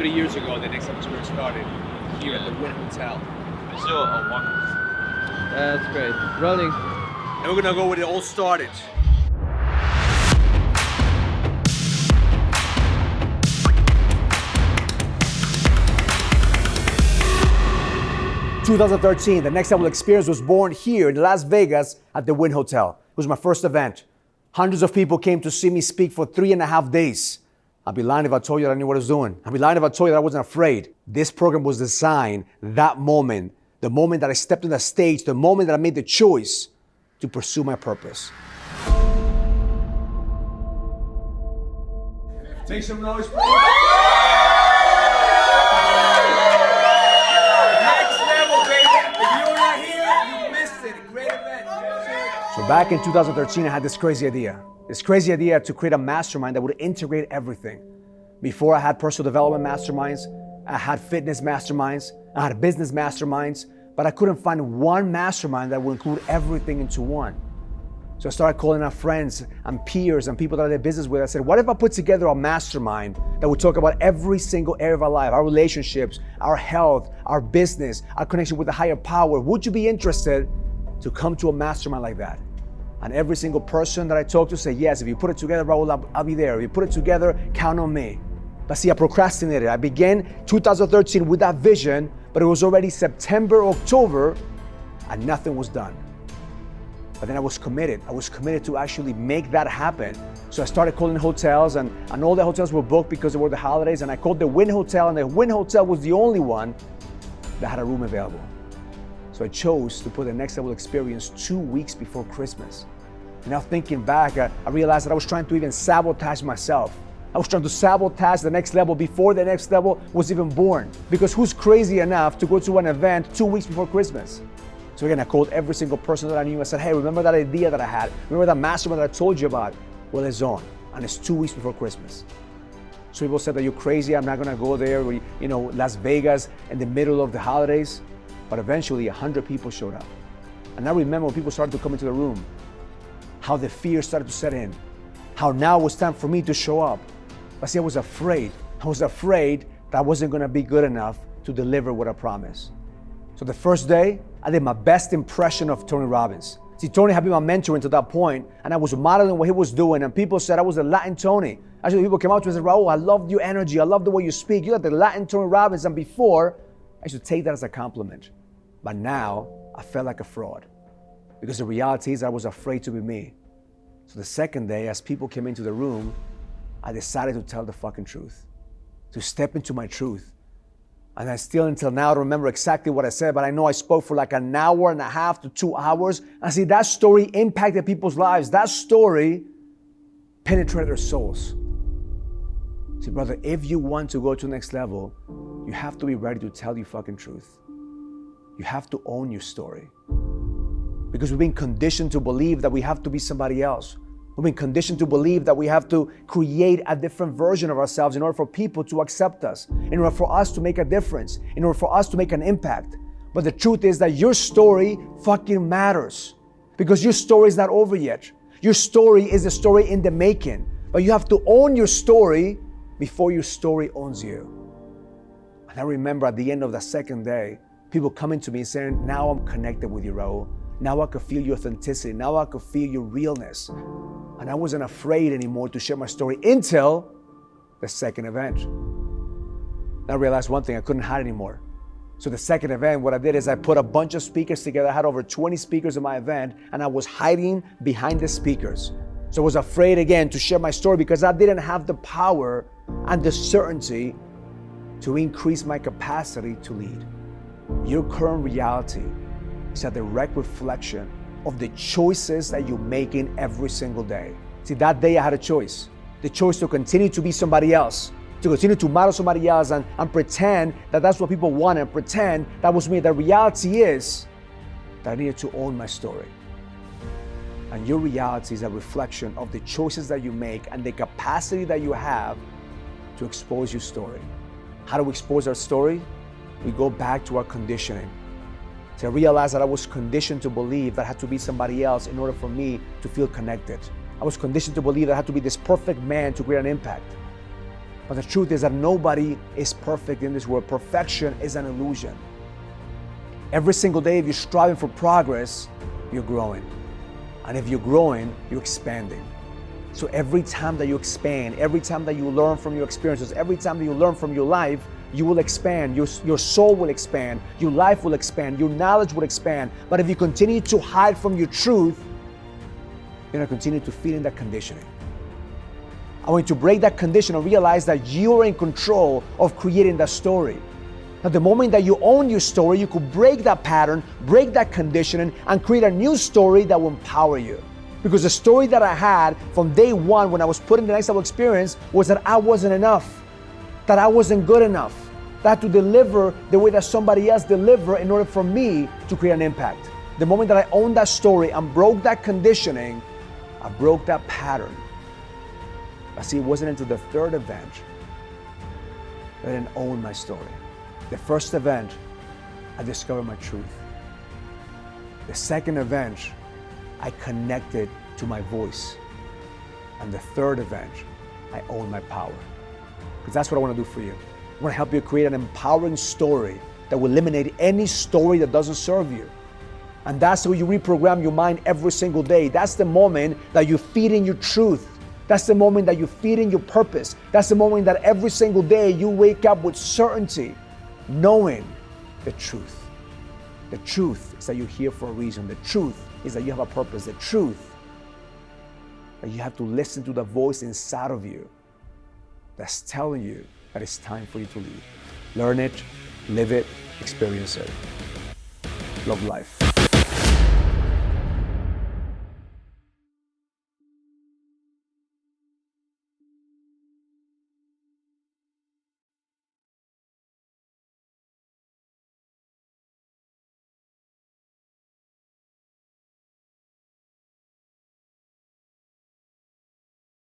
3 years ago, the Next Level Experience started here at the Wynn Hotel. Still a wonderful. That's great. Rolling. And we're gonna go where it all started. In 2013, the Next Level Experience was born here in Las Vegas at the Wynn Hotel. It was my first event. Hundreds of people came to see me speak for 3.5 days. I'd be lying if I told you that I knew what I was doing. I'd be lying if I told you that I wasn't afraid. This program was designed that moment, the moment that I stepped on the stage, the moment that I made the choice to pursue my purpose. Make some noise, please. Next level, baby. If you were not here, you missed it. A great event. So back in 2013, I had this crazy idea to create a mastermind that would integrate everything. Before I had personal development masterminds, I had fitness masterminds, I had business masterminds, but I couldn't find one mastermind that would include everything into one. So I started calling out friends and peers and people that I did business with. I said, what if I put together a mastermind that would talk about every single area of our life, our relationships, our health, our business, our connection with the higher power? Would you be interested to come to a mastermind like that? And every single person that I talked to said, yes, if you put it together, Raul, I'll be there. If you put it together, count on me. But see, I procrastinated. I began 2013 with that vision, but it was already September, October, and nothing was done. But then I was committed. I was committed to actually make that happen. So I started calling hotels, and all the hotels were booked because it were the holidays, and I called the Wynn Hotel, and the Wynn Hotel was the only one that had a room available. So I chose to put the Next Level Experience 2 weeks before Christmas. Now thinking back, I realized that I was trying to even sabotage myself. I was trying to sabotage the next level before the next level was even born. Because who's crazy enough to go to an event 2 weeks before Christmas? So again, I called every single person that I knew. I said, hey, remember that idea that I had? Remember that mastermind that I told you about? Well, it's on, and it's 2 weeks before Christmas. So people said that you're crazy, I'm not gonna go there, Las Vegas in the middle of the holidays. But eventually 100 people showed up. And I remember when people started to come into the room, how the fear started to set in, how now it was time for me to show up. But see, I was afraid. I was afraid that I wasn't gonna be good enough to deliver what I promised. So the first day, I did my best impression of Tony Robbins. See, Tony had been my mentor until that point, and I was modeling what he was doing, and people said I was the Latin Tony. Actually, people came up to me and said, Raul, I loved your energy, I love the way you speak. You're like the Latin Tony Robbins, and before, I should take that as a compliment. But now, I felt like a fraud. Because the reality is I was afraid to be me. So the second day, as people came into the room, I decided to tell the fucking truth. To step into my truth. And I still until now don't remember exactly what I said, but I know I spoke for like an hour and a half to 2 hours. And see, that story impacted people's lives. That story penetrated their souls. See, brother, if you want to go to the next level, you have to be ready to tell your fucking truth. You have to own your story. Because we've been conditioned to believe that we have to be somebody else. We've been conditioned to believe that we have to create a different version of ourselves in order for people to accept us, in order for us to make a difference, in order for us to make an impact. But the truth is that your story fucking matters. Because your story is not over yet. Your story is the story in the making. But you have to own your story before your story owns you. And I remember at the end of the second day, people coming to me and saying, now I'm connected with you, Raul. Now I could feel your authenticity. Now I could feel your realness. And I wasn't afraid anymore to share my story until the second event. I realized one thing, I couldn't hide anymore. So the second event, what I did is I put a bunch of speakers together. I had over 20 speakers in my event, and I was hiding behind the speakers. So I was afraid again to share my story because I didn't have the power and the certainty to increase my capacity to lead. Your current reality is a direct reflection of the choices that you're making every single day. See, that day I had a choice. The choice to continue to be somebody else, to continue to model somebody else and pretend that that's what people want and pretend that was me. The reality is that I needed to own my story. And your reality is a reflection of the choices that you make and the capacity that you have to expose your story. How do we expose our story? We go back to our conditioning. So I realized that I was conditioned to believe that I had to be somebody else in order for me to feel connected. I was conditioned to believe that I had to be this perfect man to create an impact. But the truth is that nobody is perfect in this world. Perfection is an illusion. Every single day, if you're striving for progress, you're growing. And if you're growing, you're expanding. So every time that you expand, every time that you learn from your experiences, every time that you learn from your life, you will expand. Your soul will expand. Your life will expand. Your knowledge will expand. But if you continue to hide from your truth, you're going to continue to feed in that conditioning. I want you to break that condition and realize that you're in control of creating that story. Now, the moment that you own your story, you could break that pattern, break that conditioning, and create a new story that will empower you. Because the story that I had from day one when I was put in the next level experience was that I wasn't enough, that I wasn't good enough, that I had to deliver the way that somebody else delivered in order for me to create an impact. The moment that I owned that story and broke that conditioning, I broke that pattern. But see, it wasn't until the third event that I didn't own my story. The first event, I discovered my truth. The second event, I connected to my voice. And the third event, I own my power. Because that's what I want to do for you. I want to help you create an empowering story that will eliminate any story that doesn't serve you. And that's how you reprogram your mind every single day. That's the moment that you feed in your truth. That's the moment that you feed in your purpose. That's the moment that every single day you wake up with certainty, knowing the truth. The truth is that you're here for a reason. The truth is that you have a purpose. The truth that you have to listen to the voice inside of you that's telling you that it's time for you to leave. Learn it, live it, experience it. Love life.